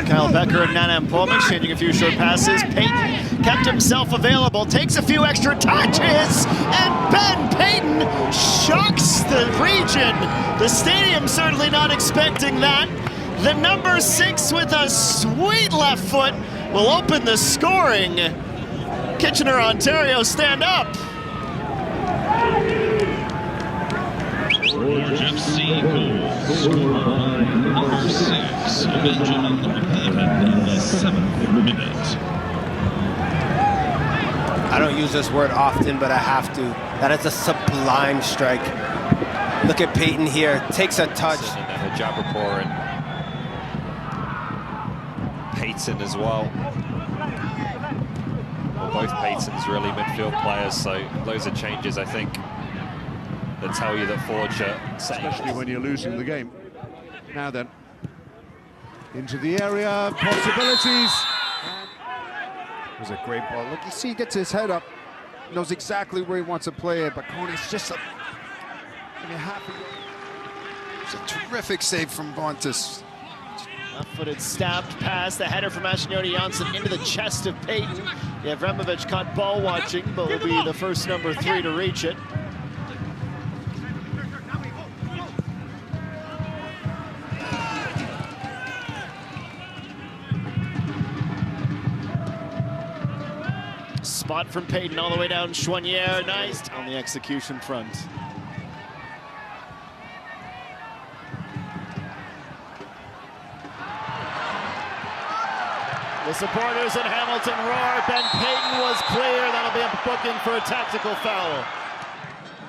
Kyle Becker and Nana Mpoma exchanging a few short passes. Paton kept himself available, takes a few extra touches, and Ben Paton shocks the region. The stadium certainly not expecting that. The number 6 with a sweet left foot will open the scoring. Kitchener, Ontario, stand up. Forge FC goal, scorer by number 6, Benjamin Paton in the 7th minute. I don't use this word often, but I have to. That is a sublime strike. Look at Paton here, takes a touch. And Jabrapor and Paton as well. Both Patons really midfield players, so those are changes, I think, that tell you that Forge are safe. Especially when you're losing the game. Now then, into the area, possibilities. It was a great ball. Look, you see he gets his head up, knows exactly where he wants to play it, but Coney's just it's a terrific save from Bontis. Left-footed stabbed pass, the header from Ashnodi Janssen into the chest of Paton. Yevremovich caught ball watching, but will be the first number 3 to reach it. Spot from Paton all the way down Chouanière, nice on the execution front. The supporters in Hamilton roar. Ben Paton was clear. That'll be a booking for a tactical foul.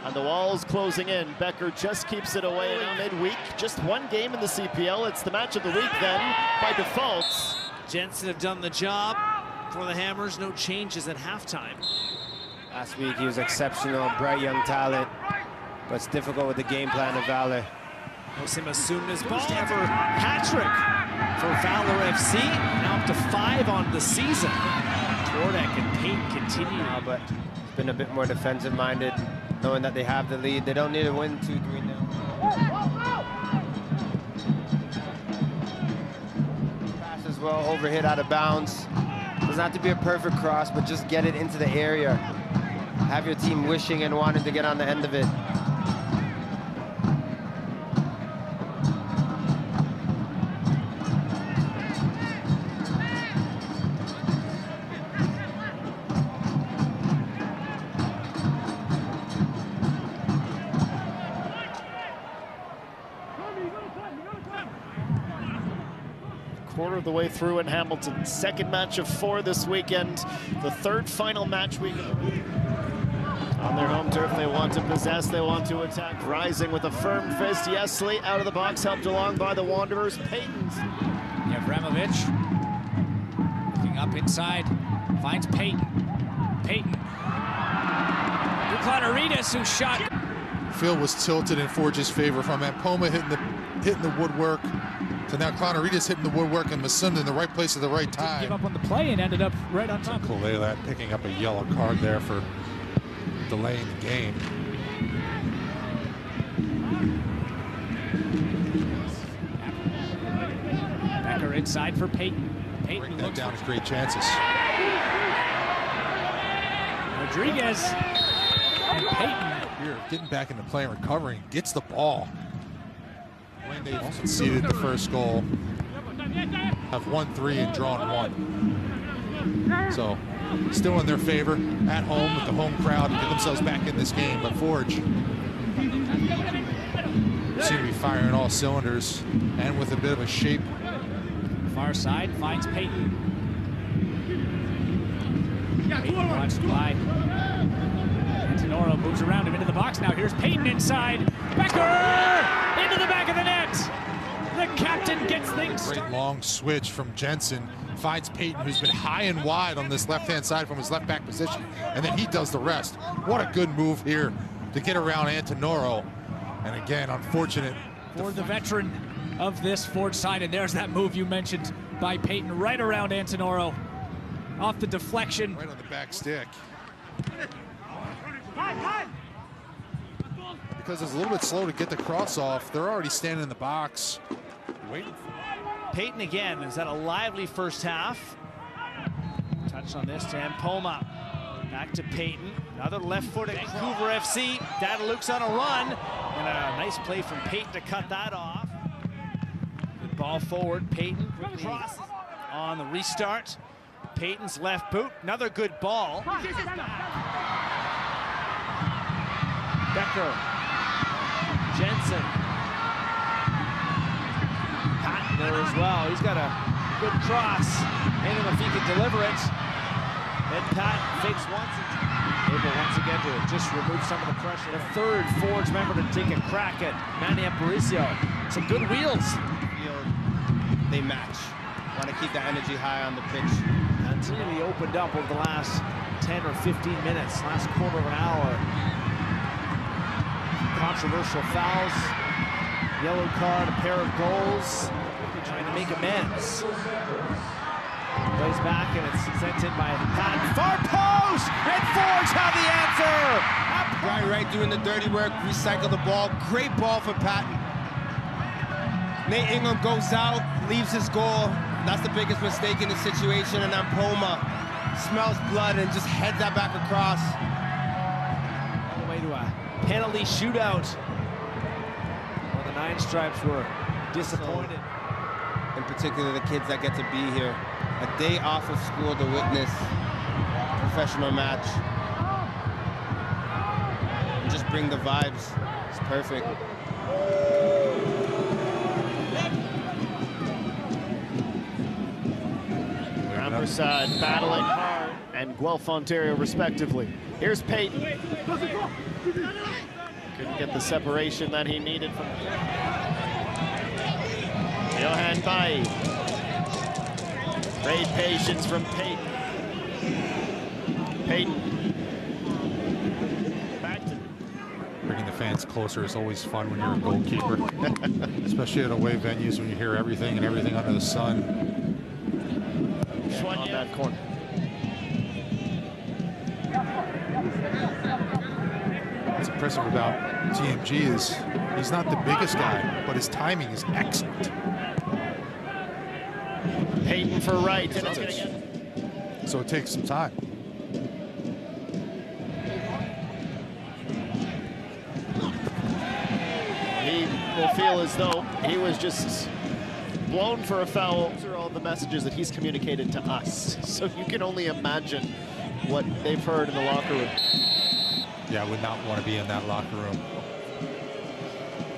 And the wall's closing in. Becker just keeps it away now midweek. Just one game in the CPL. It's the match of the week then, by default. Jensen have done the job for the Hammers. No changes at halftime. Last week he was exceptional, bright young talent, but it's difficult with the game plan of Valor. Osimasunda's ball ever hat-trick for Valor FC. Now up to 5 on the season. Tordek and Paton continue. But it's been a bit more defensive-minded, knowing that they have the lead. They don't need to win 2-3 now. Pass as well, overhit out of bounds. Doesn't have to be a perfect cross, but just get it into the area. Have your team wishing and wanting to get on the end of it. Quarter of the way through in Hamilton. Second match of 4 this weekend. The third final match week. On their home turf, they want to possess, they want to attack. Rising with a firm fist, Yesley out of the box, helped along by the Wanderers. Paton's. Yevremovich looking up inside, finds Paton. Paton. Duclanaridis, who shot. Field was tilted in Forge's favor from Mpoma hitting the woodwork. So now Clonaridis hitting the woodwork and Masunda in the right place at the right time. Give up on the play and ended up right on top. Kolelat picking up a yellow card there for delaying the game. Becker inside for Paton. Paton looks down his great chances. Rodriguez and Paton. Here, getting back into play and recovering, gets the ball. When they've conceded the first goal, have won 3 and drawn 1. So still in their favor at home with the home crowd to get themselves back in this game. But Forge seem to be firing all cylinders and with a bit of a shape. Far side finds Paton. Paton watched by. Antonoro moves around him into the box now. Here's Paton inside. Becker into the back of the net. The captain gets things started. Great long switch from Jensen. Finds Paton, who's been high and wide on this left-hand side from his left back position. And then he does the rest. What a good move here to get around Antonoro. And again, unfortunate. For the veteran of this Forge side. And there's that move you mentioned by Paton right around Antonoro. Off the deflection. Right on the back stick. Because it's a little bit slow to get the cross off, they're already standing in the box, waiting for it. Paton again has had a lively first half. Touch on this to Mpoma. Back to Paton. Another left-footed Vancouver FC. Dadaluk's on a run. And a nice play from Paton to cut that off. Good ball forward. Paton crosses on the restart. Paton's left boot. Another good ball. Becker. Jensen. Paton there as well. He's got a good cross. Hang him if he can deliver it. Then Paton fakes once. Able once again to just remove some of the pressure. The third Forge member to take a crack at Manny Aparicio. Some good wheels. They match. Want to keep the energy high on the pitch. That's really opened up over the last 10 or 15 minutes, last quarter of an hour. Controversial fouls, yellow card, a pair of goals. Trying to make amends. Plays back and it's sent in by Paton. Far post! And Forge have the answer! Right doing the dirty work, recycle the ball. Great ball for Paton. Nate Ingham goes out, leaves his goal. That's the biggest mistake in the situation, and then Mpoma smells blood and just heads that back across. All the way to a penalty shootout. Well, the Nine Stripes were disappointed. In particular, the kids that get to be here. A day off of school to witness a professional match. And just bring the vibes. It's perfect. Rampersad battling hard and Guelph, Ontario, respectively. Here's Paton. Couldn't get the separation that he needed from Johan Bai. Great patience from Paton. Back to Bringing the fans closer is always fun when you're a goalkeeper, especially at away venues when you hear everything and everything under the sun. on that corner. What's impressive about TMG is he's not the biggest guy, but his timing is excellent. Paton for right. And So it takes some time. He will feel as though he was just blown for a foul. Those are all the messages that he's communicated to us. So you can only imagine what they've heard in the locker room. Yeah, I would not want to be in that locker room.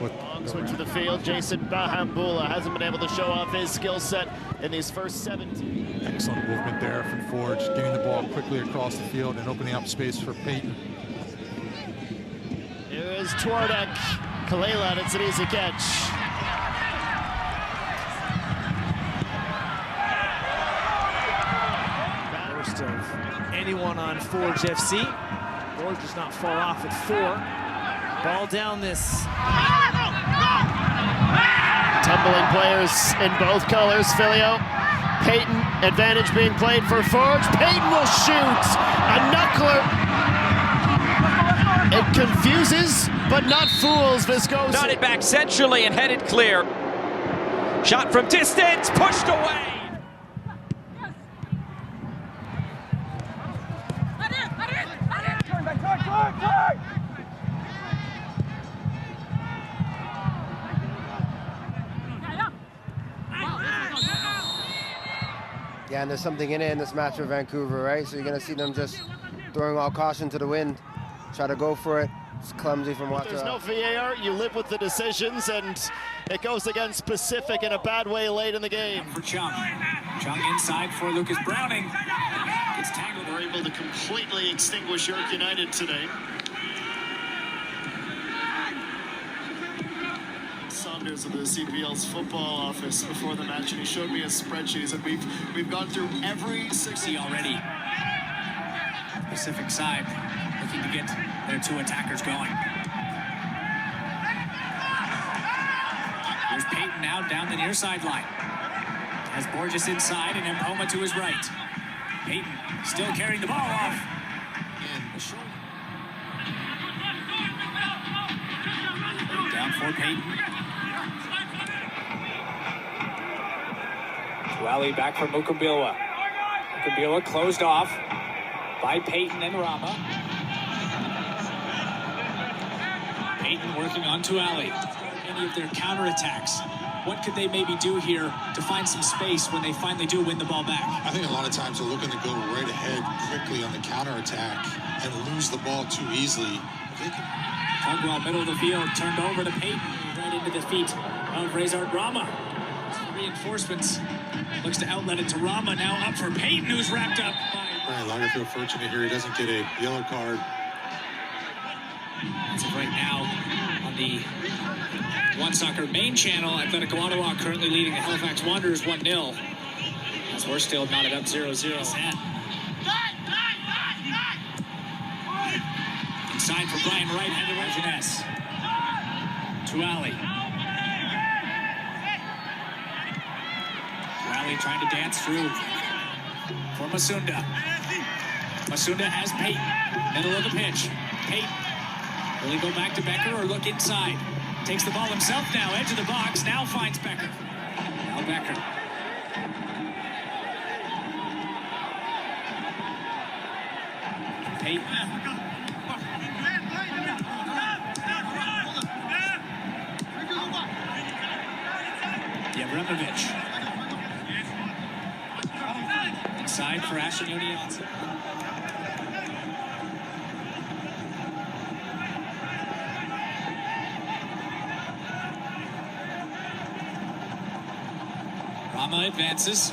Long switch to the field. Jason Bahambula hasn't been able to show off his skill set in these first 17. Excellent movement there from Forge, getting the ball quickly across the field and opening up space for Paton. Here is Twardek. Kalela, it's an easy catch. First of anyone on Forge FC. Forge is not far off at 4. Ball down this. Tumbling players in both colors, Filio. Paton, advantage being played for Forge. Paton will shoot. A knuckler. It confuses, but not fools Viscosi. Nodded back centrally and headed clear. Shot from distance, pushed away. Yeah, and there's something in it in this match for Vancouver, right? So you're going to see them just throwing all caution to the wind. Try to go for it. It's clumsy from Watra. There's no VAR. You live with the decisions, and it goes against Pacific in a bad way late in the game. For Chung. Chung inside for Lucas Browning. Gets tangled. We're able to completely extinguish York United today. Saunders of the CPL's football office before the match, and he showed me a spreadsheet. He said we've gone through every 60 already. Pacific side looking to get their 2 attackers going. Here's Paton now down the near sideline. Has Borges inside and Mpoma to his right. Paton still carrying the ball off. Down for Paton. Tuali back for Mukumbilwa. Mukumbilwa closed off by Paton and Rama. Paton working on Tuali. Any of their counterattacks. What could they maybe do here to find some space when they finally do win the ball back? I think a lot of times they're looking to go right ahead quickly on the counterattack and lose the ball too easily. Tugwell, middle of the field, turned over to Paton, right into the feet of Rezard Rama. Reinforcements. Looks to outlet it to Rama, now up for Paton, who's wrapped up by... Right, Lagerfield fortunate here, he doesn't get a yellow card. As of right now, on the One Soccer main channel, Atletico Ottawa currently leading the Halifax Wanderers 1-0. As we're still knotted up 0-0. Inside for Brian Wright, headed by Jeunesse. Tuali. Tuali trying to dance through for Masunda. Masunda has Paton, middle of the pitch. Paton, will he go back to Becker or look inside? Takes the ball himself now, edge of the box, now finds Becker. Now Becker. Paton. Yevremovich. Inside for Asher Unions. Rama advances.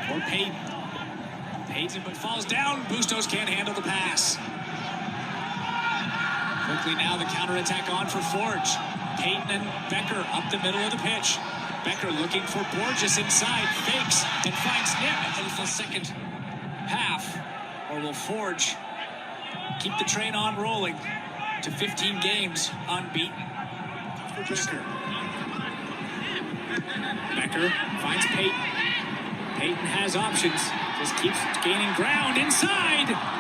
For Paton. Paton but falls down. Bustos can't handle the pass. Quickly now the counterattack on for Forge. Paton and Becker up the middle of the pitch. Becker looking for Borges inside, fakes and finds Nip in the second half. Or will Forge keep the train on rolling to 15 games unbeaten? Becker. Becker finds Paton. Paton has options, just keeps gaining ground inside.